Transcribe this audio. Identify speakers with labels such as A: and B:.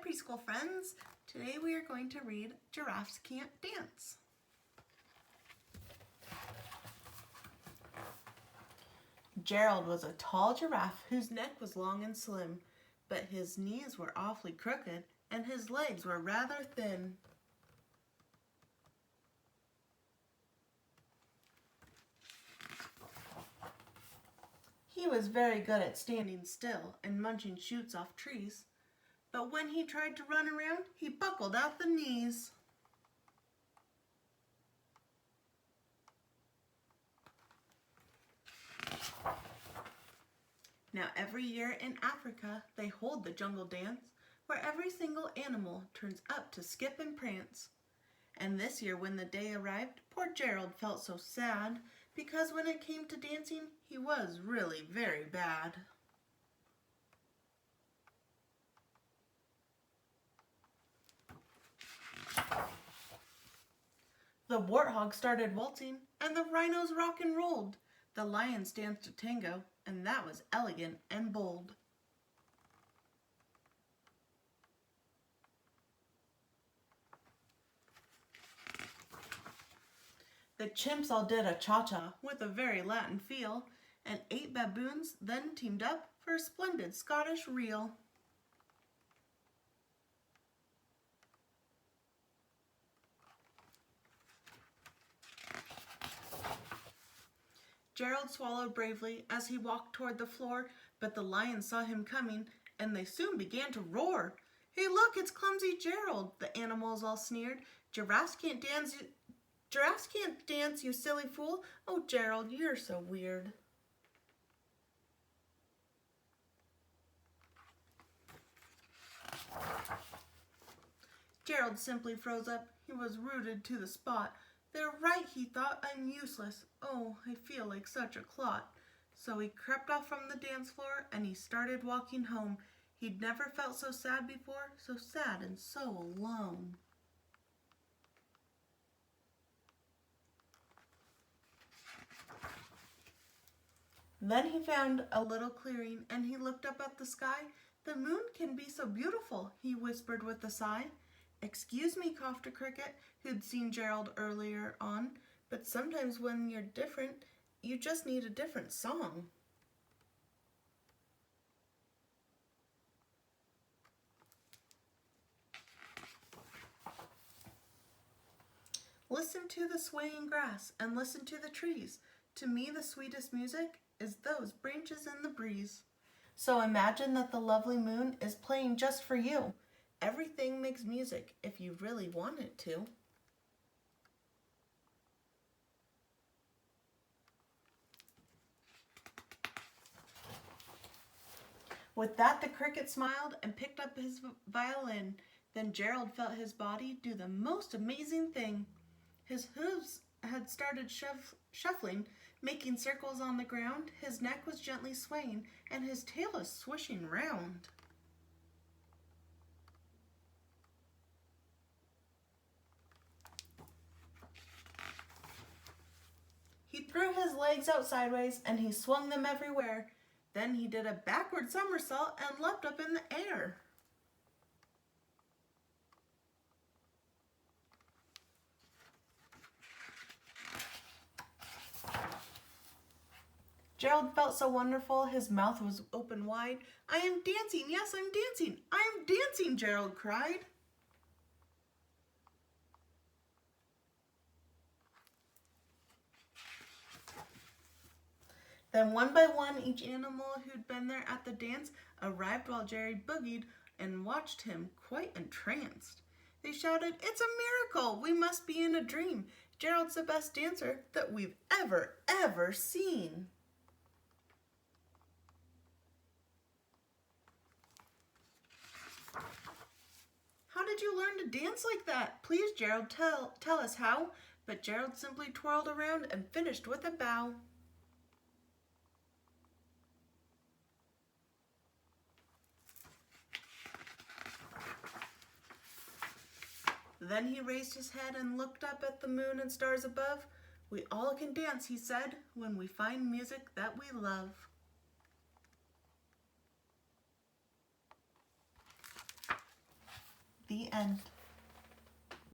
A: preschool friends. Today we are going to read Giraffes Can't Dance. Gerald was a tall giraffe whose neck was long and slim, but his knees were awfully crooked and his legs were rather thin. He was very good at standing still and munching shoots off trees, but when he tried to run around, he buckled out the knees. Now every year in Africa, they hold the jungle dance, where every single animal turns up to skip and prance. And this year when the day arrived, poor Gerald felt so sad, because when it came to dancing, he was really very bad. The warthog started waltzing, and the rhinos rock and rolled. The lions danced a tango, and that was elegant and bold. The chimps all did a cha-cha with a very Latin feel, and 8 baboons then teamed up for a splendid Scottish reel. Gerald swallowed bravely as he walked toward the floor, but the lions saw him coming, and they soon began to roar. "Hey, look, it's clumsy Gerald," the animals all sneered. Giraffes can't dance, you silly fool. Oh, Gerald, you're so weird." Gerald simply froze up. He was rooted to the spot. "They're right," he thought. "I'm useless. Oh, I feel like such a clot." So he crept off from the dance floor and he started walking home. He'd never felt so sad before, so sad and so alone. Then he found a little clearing and he looked up at the sky. "The moon can be so beautiful," he whispered with a sigh. "Excuse me," coughed a cricket who'd seen Gerald earlier on, "but sometimes when you're different, you just need a different song." Listen to the swaying grass and listen to the trees. To me, the sweetest music is those branches in the breeze. So imagine that the lovely moon is playing just for you. Everything makes music if you really want it to. With that, the cricket smiled and picked up his violin. Then Gerald felt his body do the most amazing thing. His hooves had started shuffling, making circles on the ground. His neck was gently swaying, and his tail was swishing round. He threw his legs out sideways, and he swung them everywhere. Then he did a backward somersault and leapt up in the air. Gerald felt so wonderful, his mouth was open wide. "I am dancing, yes, I'm dancing, I am dancing," Gerald cried. Then one by one, each animal who'd been there at the dance arrived while Jerry boogied and watched him quite entranced. They shouted, "It's a miracle! We must be in a dream. Gerald's the best dancer that we've ever seen." "How did you learn to dance like that? Please, Gerald, tell us how." But Gerald simply twirled around and finished with a bow. Then he raised his head and looked up at the moon and stars above. "We all can dance," he said, "when we find music that we love." The end.